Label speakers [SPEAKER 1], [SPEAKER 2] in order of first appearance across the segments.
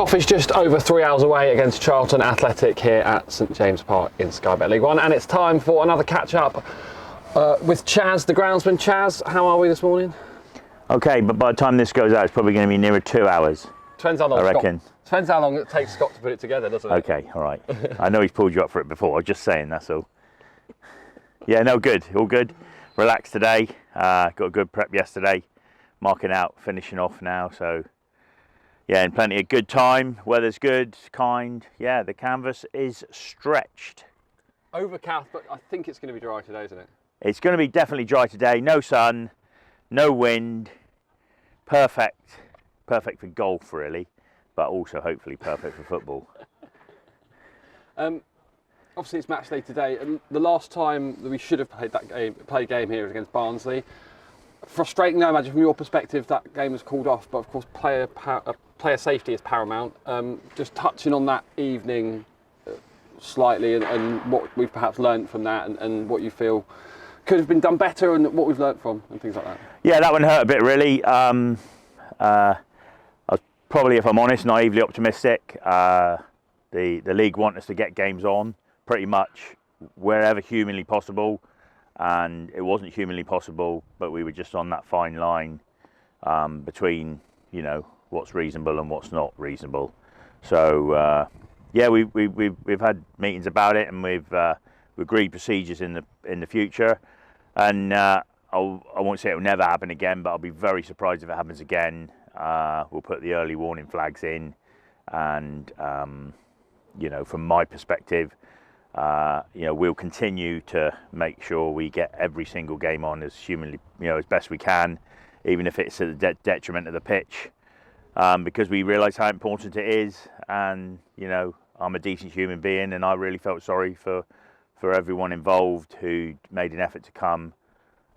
[SPEAKER 1] Kick-off is just over 3 hours away against Charlton Athletic here at St James Park in Sky Bet League One, and it's time for another catch-up with Chaz, the groundsman. Chaz, how are we this morning?
[SPEAKER 2] Okay, but by the time this goes out, it's probably going to be nearer 2 hours.
[SPEAKER 1] Depends how long.
[SPEAKER 2] I reckon.
[SPEAKER 1] Depends how long it takes Scott to put it together, doesn't it?
[SPEAKER 2] Okay, all right. I know he's pulled you up for it before. I was just saying, that's all. Yeah, no, good. All good. Relaxed today. Got a good prep yesterday. Marking out, finishing off now. So, yeah, and plenty of good time. Weather's good, kind. Yeah, the canvas is stretched.
[SPEAKER 1] Overcast, but I think it's going to be dry today, isn't it?
[SPEAKER 2] It's going to be definitely dry today. No sun, no wind. Perfect for golf, really, but also hopefully perfect for football.
[SPEAKER 1] Obviously, it's match day today, and the last time that we should have played a game here was against Barnsley. Frustrating, I imagine, from your perspective, that game was called off, but of course, player safety is paramount. Just touching on that evening slightly, and what we've perhaps learned from that, and what you feel could have been done better, and what we've learnt from, and things like that. Yeah,
[SPEAKER 2] that one hurt a bit, really. I was probably, if I'm honest, naively optimistic. The league want us to get games on pretty much wherever humanly possible, and it wasn't humanly possible, but we were just on that fine line between, you know, what's reasonable and what's not reasonable. So yeah, we've had meetings about it, and we've agreed procedures in the future, and I won't say it will never happen again, but I'll be very surprised if it happens again. We'll put the early warning flags in, and you know, from my perspective, you know, we'll continue to make sure we get every single game on as humanly, you know, as best we can, even if it's at the detriment of the pitch, because we realise how important it is. And you know, I'm a decent human being, and I really felt sorry for everyone involved who made an effort to come,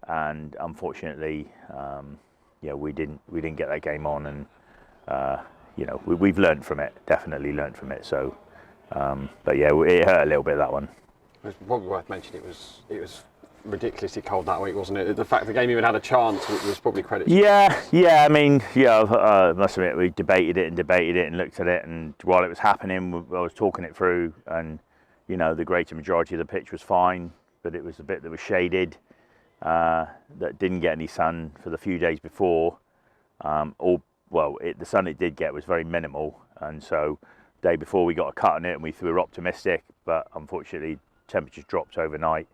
[SPEAKER 2] and unfortunately, yeah, we didn't get that game on, and you know, we've learned from it, definitely learned from it. So. But yeah, it hurt a little bit, that one.
[SPEAKER 1] It's probably worth mentioning it was ridiculously cold that week, wasn't it? The fact the game even had a chance was probably credit.
[SPEAKER 2] Yeah. I mean, yeah, I must admit, we debated it and looked at it, and while it was happening, I was talking it through, and you know, the greater majority of the pitch was fine, but it was a bit that was shaded, that didn't get any sun for the few days before. The sun it did get was very minimal, and so. Day before we got a cut on it, and we were optimistic, but unfortunately temperatures dropped overnight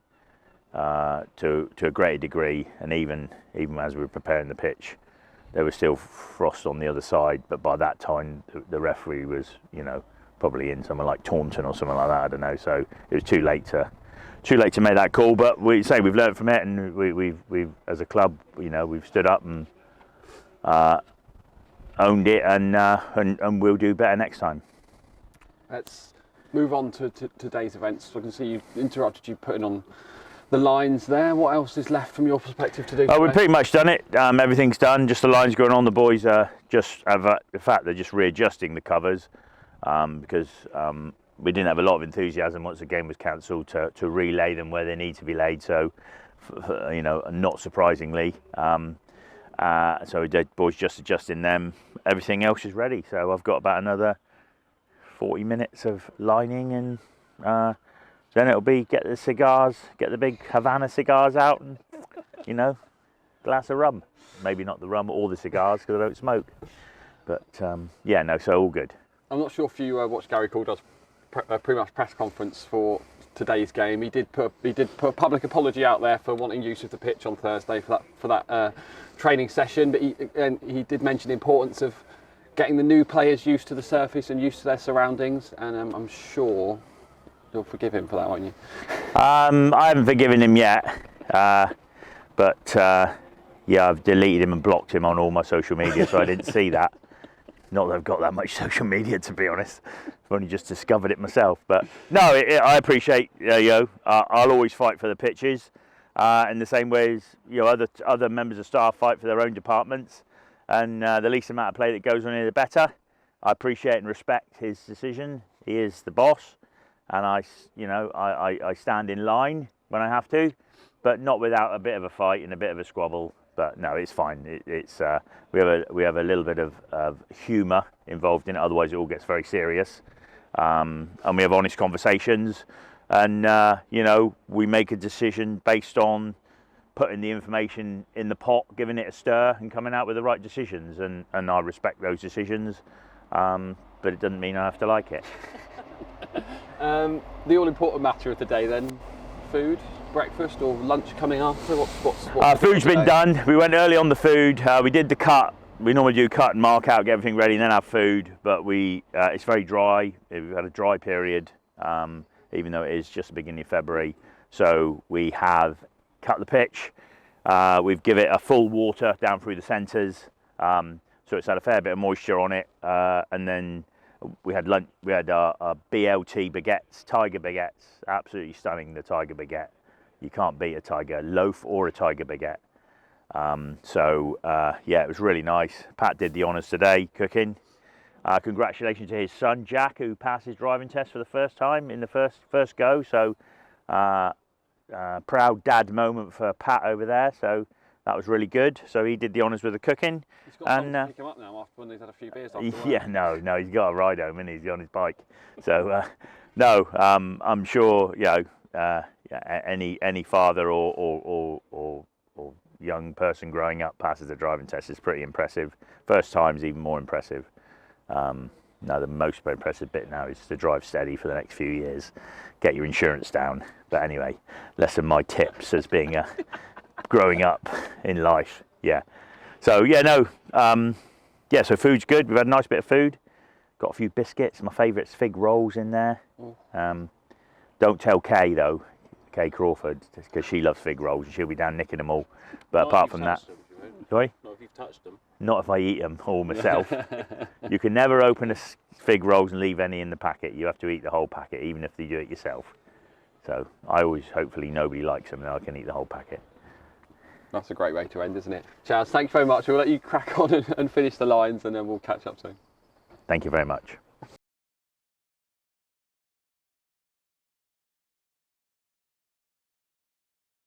[SPEAKER 2] to a greater degree, and even as we were preparing the pitch, there was still frost on the other side. But by that time the referee was, you know, probably in somewhere like Taunton or something like that, I don't know, so it was too late to make that call. But we've learned from it, and we've as a club, you know, we've stood up and owned it, and we'll do better next time.
[SPEAKER 1] Let's move on to today's events. So I can see you interrupted you putting on the lines there. What else is left from your perspective to do?
[SPEAKER 2] Oh, we've pretty much done it. Everything's done. Just the lines going on. The boys are just in fact, they're just readjusting the covers because we didn't have a lot of enthusiasm once the game was cancelled to relay them where they need to be laid. So, you know, not surprisingly, so the boys just adjusting them. Everything else is ready. So I've got about another 40 minutes of lining, and then it'll be get the cigars, get the big Havana cigars out, and you know, glass of rum. Maybe not the rum or the cigars because I don't smoke. But yeah, no, so all good.
[SPEAKER 1] I'm not sure if you watched Gary Calder's pre-match press conference for today's game. He did put a public apology out there for wanting use of the pitch on Thursday for that training session, but he did mention the importance of getting the new players used to the surface and used to their surroundings, and I'm sure you'll forgive him for that, won't you?
[SPEAKER 2] I haven't forgiven him yet, but yeah, I've deleted him and blocked him on all my social media, so I didn't see that. Not that I've got that much social media, to be honest. I've only just discovered it myself. But no, I appreciate I'll always fight for the pitches, in the same way as other members of staff fight for their own departments. And the least amount of play that goes on here, the better. I appreciate and respect his decision. He is the boss, and I stand in line when I have to, but not without a bit of a fight and a bit of a squabble. But no, it's fine. We have a little bit of humour involved in it. Otherwise, it all gets very serious. And we have honest conversations. And we make a decision based on putting the information in the pot, giving it a stir, and coming out with the right decisions. And I respect those decisions. But it doesn't mean I have to like it.
[SPEAKER 1] The all-important matter of the day then, food, breakfast or lunch coming after? What's
[SPEAKER 2] food's been done. We went early on the food. We did the cut. We normally do cut and mark out, get everything ready, and then have food. But it's very dry. We've had a dry period, even though it is just the beginning of February. So we have cut the pitch. We've given it a full water down through the centres. So it's had a fair bit of moisture on it. And then we had lunch. We had our BLT baguettes, tiger baguettes. Absolutely stunning, the tiger baguette. You can't beat a tiger loaf or a tiger baguette. It was really nice. Pat did the honours today, cooking. Congratulations to his son, Jack, who passed his driving test for the first time in the first go. So proud dad moment for Pat over there. So that was really good. So he did the honours with the cooking.
[SPEAKER 1] He's got someone to pick him up now after when he's had a few beers after work.
[SPEAKER 2] Yeah, no, he's got a ride home and he's on his bike. So I'm sure any father or young person growing up passes the driving test is pretty impressive. First time's even more impressive. Now the most impressive bit now is to drive steady for the next few years, get your insurance down. But anyway, less of my tips as being growing up in life. So food's good. We've had a nice bit of food. Got a few biscuits. My favourite's fig rolls in there. Don't tell Kay though, Kay Crawford, because she loves fig rolls and she'll be down nicking them all. But apart from that, sorry?
[SPEAKER 3] Not if you've touched them.
[SPEAKER 2] Not if I eat them all myself. You can never open a fig rolls and leave any in the packet. You have to eat the whole packet, even if you do it yourself. So hopefully nobody likes them and I can eat the whole packet.
[SPEAKER 1] That's a great way to end, isn't it? Chaz, thanks very much. We'll let you crack on and finish the lines and then we'll catch up soon.
[SPEAKER 2] Thank you very much.